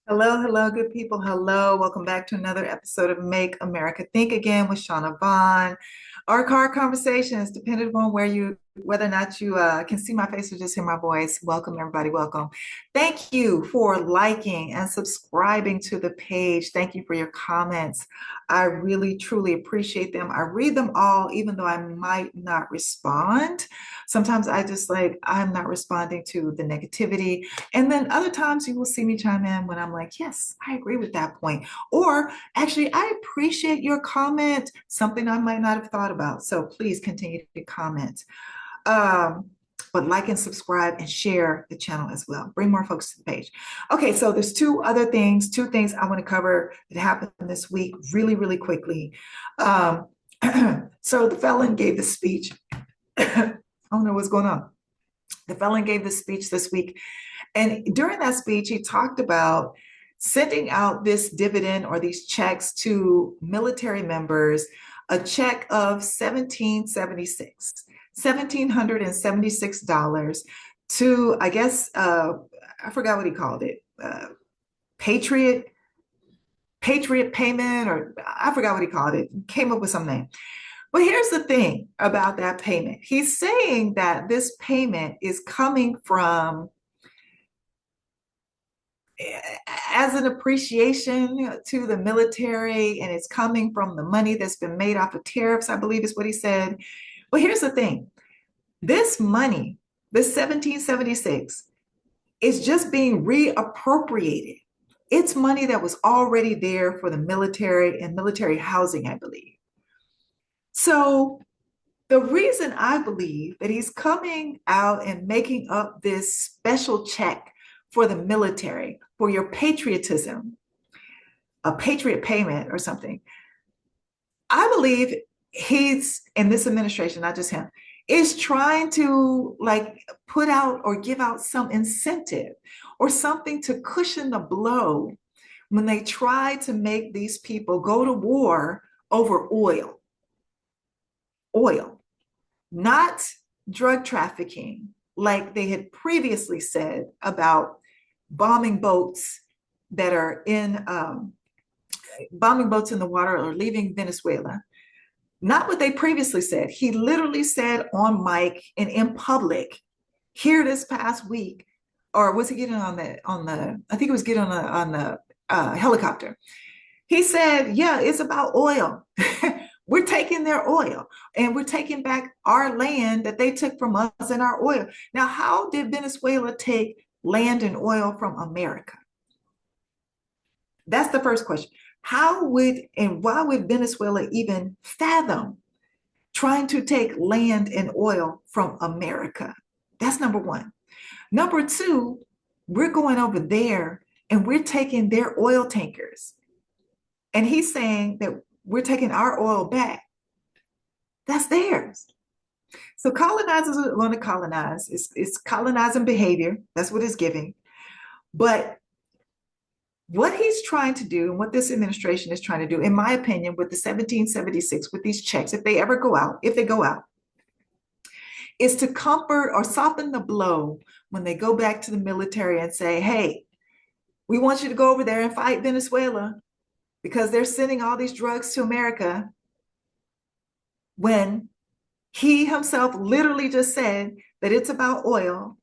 Hello, hello, good people. Hello. Welcome back to another episode of Make America Think Again with Vaughn. Our car conversations, depending upon whether or not you can see my face or just hear my voice. Welcome, everybody. Welcome. Thank you for liking and subscribing to the page. Thank you for your comments. I really, truly appreciate them. I read them all, even though I might not respond. Sometimes I'm not responding to the negativity. And then other times you will see me chime in when I'm like, yes, I agree with that point. Or actually, I appreciate your comment, something I might not have thought about. So please continue to comment. Um, but like and subscribe and share the channel as well. Bring more folks to the page. Okay, so there's two things I want to cover that happened this week really, really quickly. Um, so the felon gave the speech. I don't know what's going on. The felon gave the speech this week, and during that speech, he talked about sending out this dividend or these checks to military members, a check of 1,776 to, I guess, I forgot what he called it, Patriot, Patriot payment, or I forgot what he called it, came up with some name. But here's the thing about that payment. He's saying that this payment is coming from as an appreciation to the military, and it's coming from the money that's been made off of tariffs, I believe is what he said. Well, here's the thing. This money, this 1776, is just being reappropriated. It's money that was already there for the military and military housing, I believe. So the reason I believe that he's coming out and making up this special check for the military, for your patriotism, a patriot payment or something, I believe he's in this administration, not just him, is trying to like put out or give out some incentive or something to cushion the blow when they try to make these people go to war over oil, not drug trafficking, like they had previously said about bombing boats that are in bombing boats in the water or leaving Venezuela. Not what they previously said. He literally said on mic and in public here this past week, or was he getting on the? I think it was getting on the helicopter. He said, "Yeah, it's about oil." We're taking their oil and we're taking back our land that they took from us and our oil. Now, how did Venezuela take land and oil from America? That's the first question. How would and why would Venezuela even fathom trying to take land and oil from America? That's number one. Number two, we're going over there and we're taking their oil tankers. And he's saying that we're taking our oil back. That's theirs. So colonizers are going to colonize. It's colonizing behavior. That's what it's giving. But what he's trying to do and what this administration is trying to do, in my opinion, with the 1776, with these checks, if they go out, is to comfort or soften the blow when they go back to the military and say, hey, we want you to go over there and fight Venezuela because they're sending all these drugs to America, when he himself literally just said that it's about oil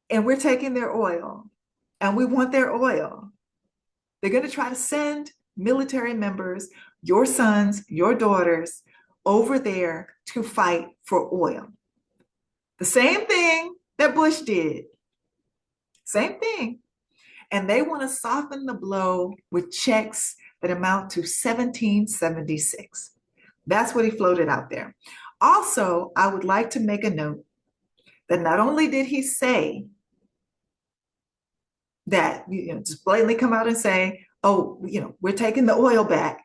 and we're taking their oil and we want their oil. They're going to try to send military members, your sons, your daughters, over there to fight for oil. The same thing that Bush did. Same thing. And they want to soften the blow with checks that amount to 1776. That's what he floated out there. Also, I would like to make a note that not only did he say that, just blatantly come out and say, oh, we're taking the oil back.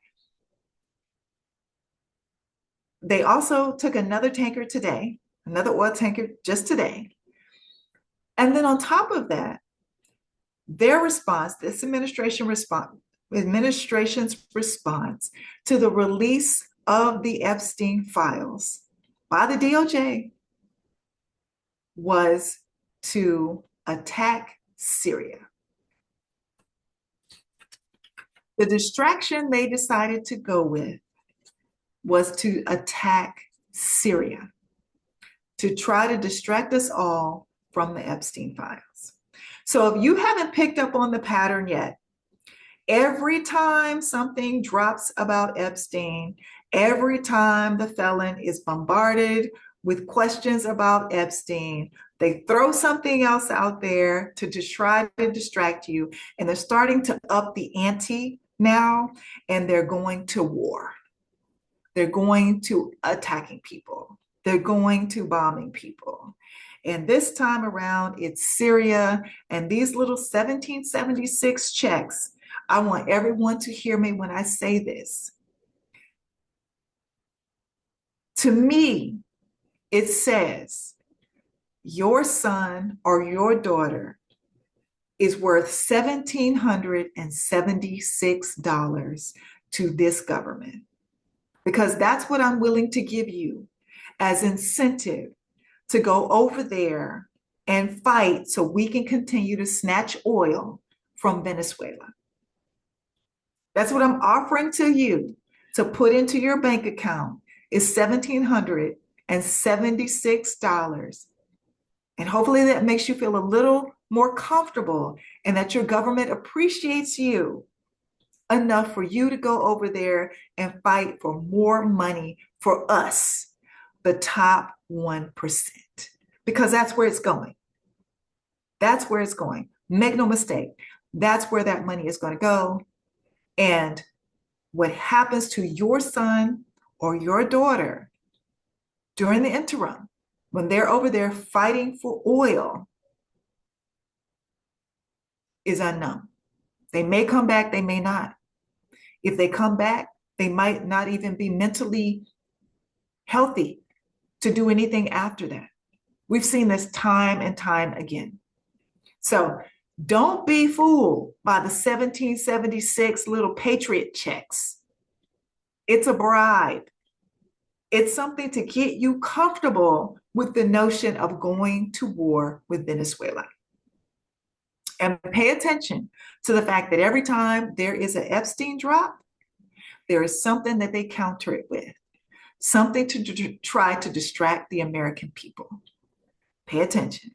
They also took another tanker today, another oil tanker just today. And then on top of that, their response, this administration's response to the release of the Epstein files by the DOJ was to attack Syria. The distraction they decided to go with was to attack Syria, to try to distract us all from the Epstein files. So if you haven't picked up on the pattern yet, every time something drops about Epstein, every time the felon is bombarded with questions about Epstein, they throw something else out there to just try to distract you. And they're starting to up the ante now, and they're going to war. They're going to attacking people. They're going to bombing people. And this time around, it's Syria and these little 1776 checks. I want everyone to hear me when I say this. To me, it says your son or your daughter is worth $1,776 to this government, because that's what I'm willing to give you as incentive to go over there and fight so we can continue to snatch oil from Venezuela. That's what I'm offering to you to put into your bank account is $1,776. And hopefully that makes you feel a little more comfortable and that your government appreciates you enough for you to go over there and fight for more money for us, the top 1%, because that's where it's going. That's where it's going. Make no mistake. That's where that money is going to go. And what happens to your son or your daughter during the interim, when they're over there fighting for oil, is unknown. They may come back, they may not. If they come back, they might not even be mentally healthy to do anything after that. We've seen this time and time again. So don't be fooled by the 1776 little patriot checks. It's a bribe. It's something to get you comfortable with the notion of going to war with Venezuela. And pay attention to the fact that every time there is an Epstein drop, there is something that they counter it with, something to try to distract the American people. Pay attention.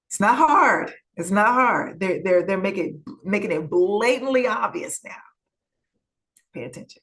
It's not hard. It's not hard. They're making it blatantly obvious now. Pay attention.